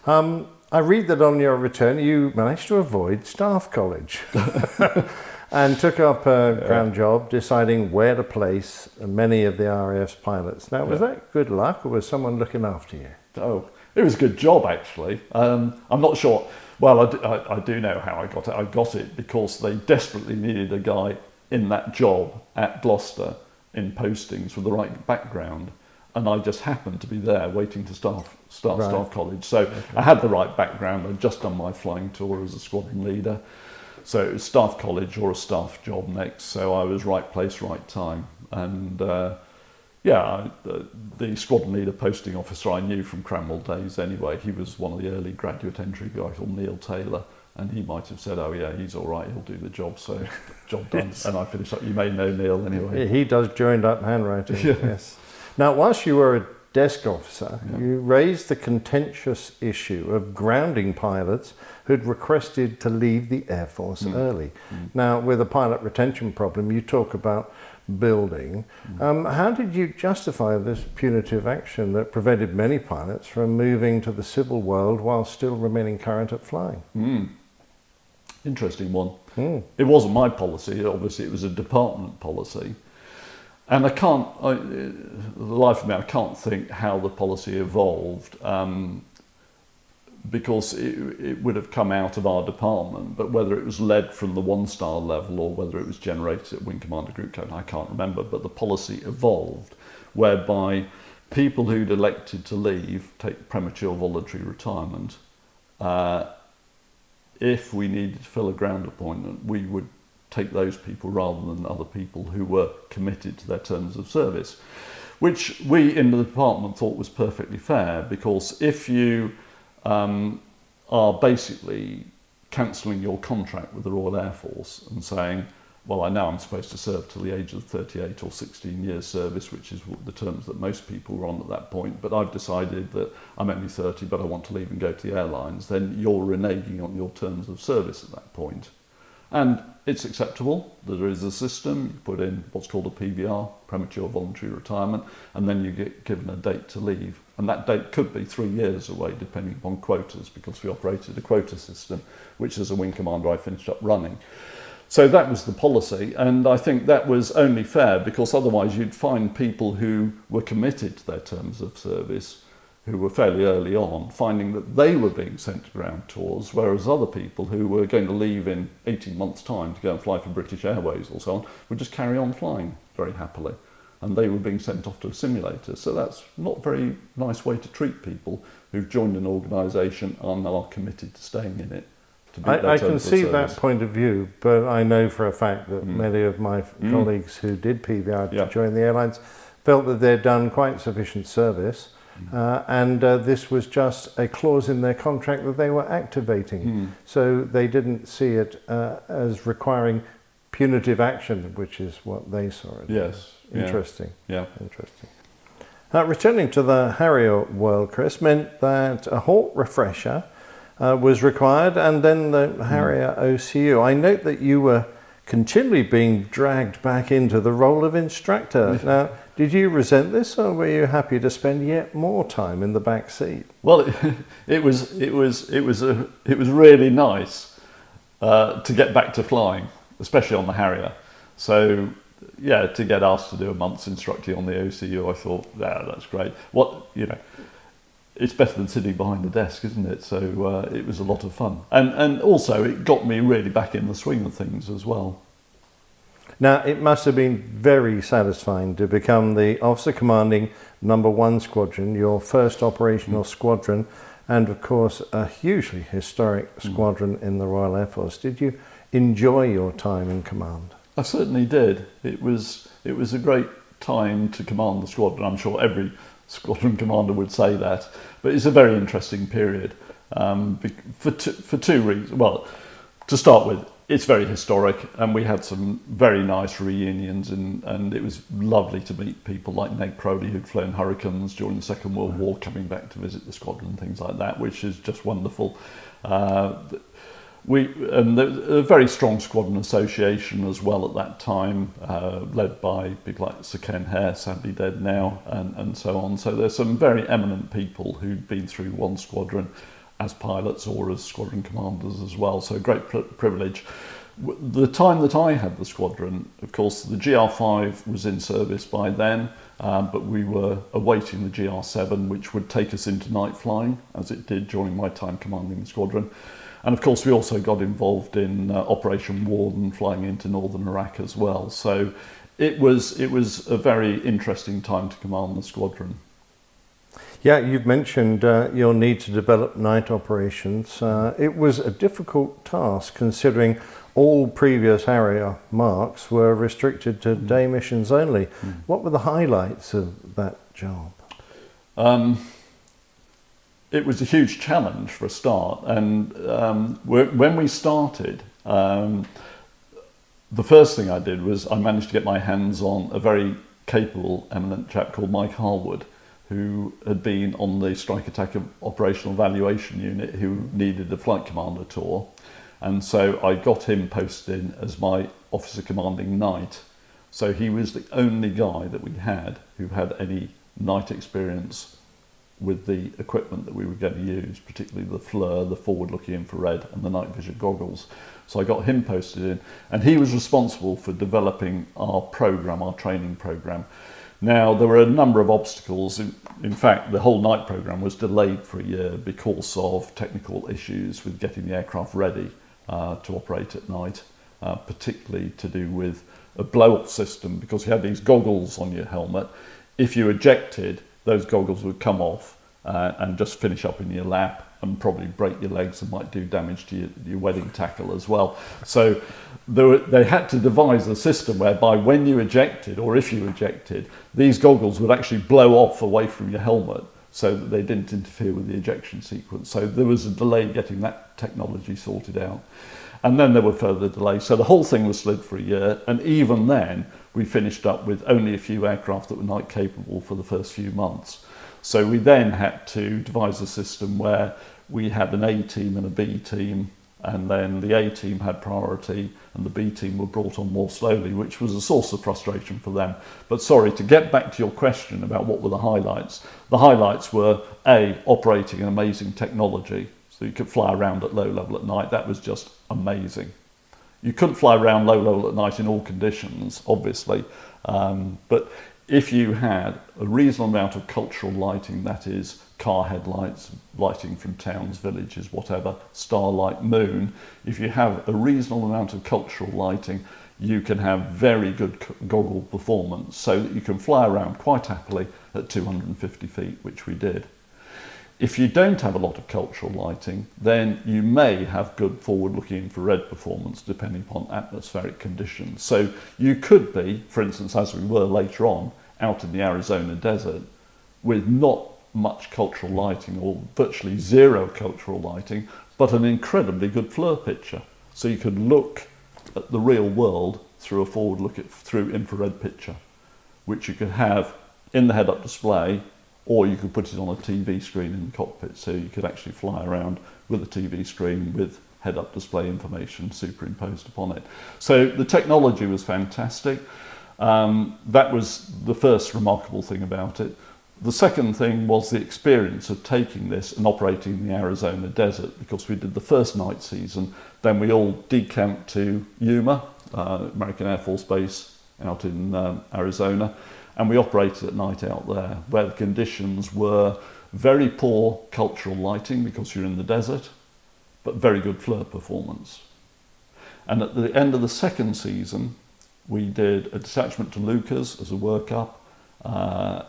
I read that on your return you managed to avoid staff college and took up a ground job, deciding where to place many of the RAF's pilots. Now, was that good luck, or was someone looking after you? Oh, it was a good job, actually. I'm not sure. Well, I do know how I got it. I got it because they desperately needed a guy in that job at Gloucester in postings with the right background. And I just happened to be there waiting to start staff college. So I had the right background. I'd just done my flying tour as a squadron leader. So it was staff college or a staff job next. So I was right place, right time. And the squadron leader posting officer I knew from Cranwell days anyway. He was one of the early graduate entry guys called Neil Taylor. And he might have said, oh yeah, he's all right, he'll do the job. So job done. And I finished up. You may know Neil anyway. He does joined up handwriting, yes. Now, whilst you were a desk officer, you raised the contentious issue of grounding pilots who'd requested to leave the Air Force early. Now, with a pilot retention problem, you talk about building. How did you justify this punitive action that prevented many pilots from moving to the civil world while still remaining current at flying? Interesting one. It wasn't my policy, obviously it was a department policy. And the life of me, I can't think how the policy evolved because it would have come out of our department, but whether it was led from the one-star level or whether it was generated at Wing Commander Group Code, I can't remember, but the policy evolved whereby people who'd elected to leave, take premature voluntary retirement, if we needed to fill a ground appointment, we would take those people rather than other people who were committed to their terms of service, which we in the department thought was perfectly fair, because if you are basically cancelling your contract with the Royal Air Force and saying, well, I know I'm supposed to serve till the age of 38 or 16 years service, which is the terms that most people were on at that point, but I've decided that I'm only 30 but I want to leave and go to the airlines, then you're reneging on your terms of service at that point. And it's acceptable. There is a system. You put in what's called a PVR, premature voluntary retirement, and then you get given a date to leave. And that date could be 3 years away, depending upon quotas, because we operated a quota system, which as a wing commander I finished up running. So that was the policy, and I think that was only fair, because otherwise you'd find people who were committed to their terms of service, who were fairly early on, finding that they were being sent to ground tours, whereas other people who were going to leave in 18 months' time to go and fly for British Airways or so on would just carry on flying very happily. And they were being sent off to a simulator. So that's not a very nice way to treat people who've joined an organisation and are committed to staying in it. I can see that point of view, but I know for a fact that many of my colleagues who did PVR to join the airlines felt that they'd done quite sufficient service. And this was just a clause in their contract that they were activating. So they didn't see it as requiring punitive action, which is what they saw it. Yes. Interesting. Yeah. Interesting. Returning to the Harrier world, Chris, meant that a halt refresher was required, and then the Harrier OCU. I note that you were continually being dragged back into the role of instructor. Now, did you resent this, or were you happy to spend yet more time in the back seat? Well, it was really nice to get back to flying, especially on the Harrier. So, yeah, to get asked to do a month's instructing on the OCU, I thought, yeah, that's great. It's better than sitting behind the desk, isn't it? So it was a lot of fun, and also it got me really back in the swing of things as well. Now, it must have been very satisfying to become the officer commanding number 1 squadron, your first operational squadron, and of course a hugely historic squadron in the Royal Air Force. Did you enjoy your time in command? I certainly did. It was a great time to command the squadron. I'm sure every squadron commander would say that, but it's a very interesting period for two reasons. Well, to start with, it's very historic, and we had some very nice reunions, and it was lovely to meet people like Ned Crowley, who'd flown Hurricanes during the Second World War, coming back to visit the squadron and things like that, which is just wonderful. There was a very strong squadron association as well at that time, led by people like Sir Ken Hare, sadly dead now, and so on. So there's some very eminent people who'd been through one squadron, as pilots or as squadron commanders as well. So great privilege. The time that I had the squadron, of course, the GR5 was in service by then, but we were awaiting the GR7, which would take us into night flying, as it did during my time commanding the squadron. And of course, we also got involved in Operation Warden, flying into northern Iraq as well. So it was a very interesting time to command the squadron. Yeah, you've mentioned your need to develop night operations. It was a difficult task considering all previous Harrier marks were restricted to day missions only. What were the highlights of that job? It was a huge challenge for a start, and when we started, the first thing I did was I managed to get my hands on a very capable, eminent chap called Mike Harwood, who had been on the Strike Attack Operational Evaluation Unit, who needed a flight commander tour. And so I got him posted in as my officer commanding night. So he was the only guy that we had who had any night experience with the equipment that we were going to use, particularly the FLIR, the forward-looking infrared, and the night vision goggles. So I got him posted in, and he was responsible for developing our program, our training program. Now, there were a number of obstacles. In fact, the whole night program was delayed for a year because of technical issues with getting the aircraft ready to operate at night, particularly to do with a blow-off system, because you had these goggles on your helmet. If you ejected, those goggles would come off and just finish up in your lap and probably break your legs and might do damage to your wedding tackle as well. So they had to devise a system whereby when you ejected, or if you ejected, these goggles would actually blow off away from your helmet so that they didn't interfere with the ejection sequence. So there was a delay getting that technology sorted out. And then there were further delays. So the whole thing was slid for a year. And even then, we finished up with only a few aircraft that were night capable for the first few months. So we then had to devise a system where we had an A team and a B team, and then the A team had priority and the B team were brought on more slowly, which was a source of frustration for them. But sorry, to get back to your question about what were the highlights were A, operating an amazing technology, so you could fly around at low level at night. That was just amazing. You couldn't fly around low level at night in all conditions, obviously, but if you had a reasonable amount of cultural lighting, that is car headlights, lighting from towns, villages, whatever, starlight, moon, if you have a reasonable amount of cultural lighting, you can have very good goggle performance so that you can fly around quite happily at 250 feet, which we did. If you don't have a lot of cultural lighting, then you may have good forward-looking infrared performance depending upon atmospheric conditions. So you could be, for instance, as we were later on, out in the Arizona desert with not much cultural lighting or virtually zero cultural lighting, but an incredibly good FLIR picture. So you could look at the real world through a through infrared picture, which you could have in the head-up display, or you could put it on a TV screen in the cockpit, so you could actually fly around with a TV screen with head-up display information superimposed upon it. So the technology was fantastic. That was the first remarkable thing about it. The second thing was the experience of taking this and operating in the Arizona desert, because we did the first night season, then we all decamped to Yuma, American Air Force Base out in Arizona, and we operated at night out there, where the conditions were very poor cultural lighting because you're in the desert, but very good FLIR performance. And at the end of the second season, we did a detachment to Lucas as a workup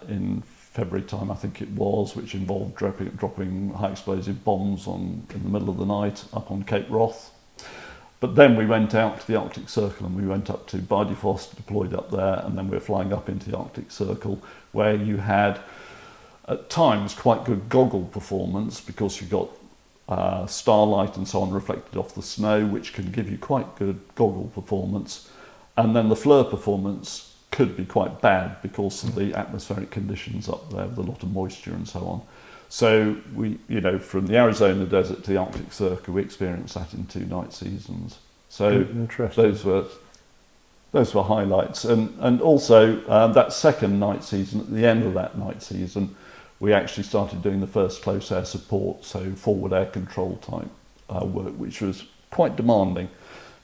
in February time, I think it was, which involved dropping high explosive bombs in the middle of the night up on Cape Wrath. But then we went out to the Arctic Circle and we went up to Bardufoss, deployed up there, and then we were flying up into the Arctic Circle, where you had at times quite good goggle performance because you got starlight and so on reflected off the snow, which can give you quite good goggle performance. And then the FLIR performance could be quite bad because of the atmospheric conditions up there with a lot of moisture and so on. So we, from the Arizona desert to the Arctic Circle, we experienced that in 2 night seasons. So those were highlights. And also that second night season, at the end of that night season, we actually started doing the first close air support, so forward air control type work, which was quite demanding,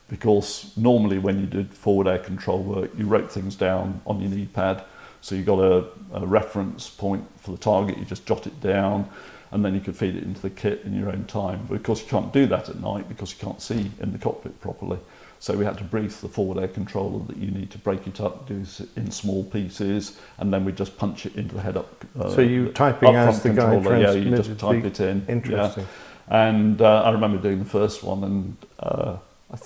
because normally when you did forward air control work, you wrote things down on your knee pad. So you got a reference point for the target, you just jot it down, and then you could feed it into the kit in your own time. But of course you can't do that at night because you can't see in the cockpit properly. So we had to brief the forward air controller that you need to break it up, do it in small pieces, and then we just punch it into the head up. So you typing as the guy transmitted? Yeah, you just type it in. Interesting. Yeah. And I remember doing the first one, and I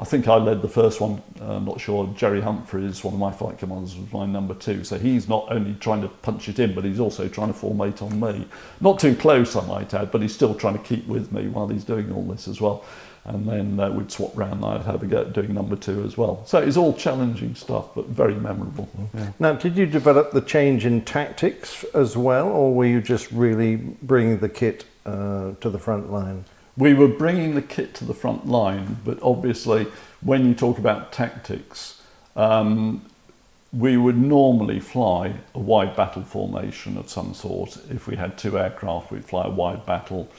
think I led the first one. I'm not sure. Jerry Humphreys, one of my flight commanders, was my number 2. So he's not only trying to punch it in, but he's also trying to formate on me. Not too close, I might add, but he's still trying to keep with me while he's doing all this as well. And then we'd swap round, and I'd have a go at doing number 2 as well. So it's all challenging stuff, but very memorable. Yeah. Now, did you develop the change in tactics as well, or were you just really bringing the kit to the front line? We were bringing the kit to the front line, but obviously when you talk about tactics, we would normally fly a wide battle formation of some sort. If we had 2 aircraft, we'd fly a wide battle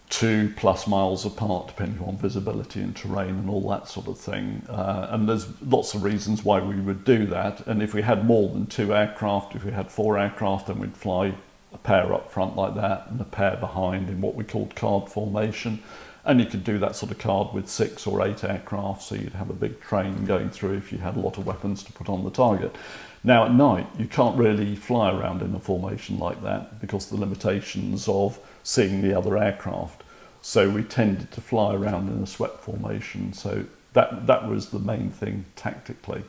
2+ miles apart, depending on visibility and terrain and all that sort of thing. And there's lots of reasons why we would do that. And if we had more than 2 aircraft, if we had 4 aircraft, then we'd fly a pair up front like that and a pair behind in what we called card formation. And you could do that sort of card with 6 or 8 aircraft, so you'd have a big train going through if you had a lot of weapons to put on the target. Now at night, you can't really fly around in a formation like that because of the limitations of seeing the other aircraft. So we tended to fly around in a swept formation. So that was the main thing tactically.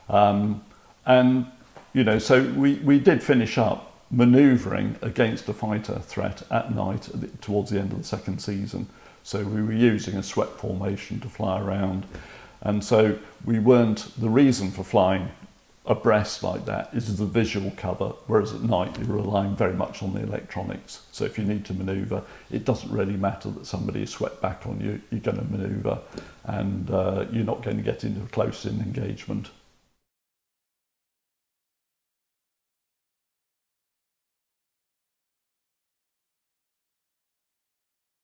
And, you know, so we did finish up manoeuvring against a fighter threat at night towards the end of the second season. So we were using a swept formation to fly around. And so we weren't, the reason for flying abreast like that is the visual cover, whereas at night you're relying very much on the electronics. So if you need to manoeuvre, it doesn't really matter that somebody is swept back on you, you're going to manoeuvre, and you're not going to get into a close-in engagement.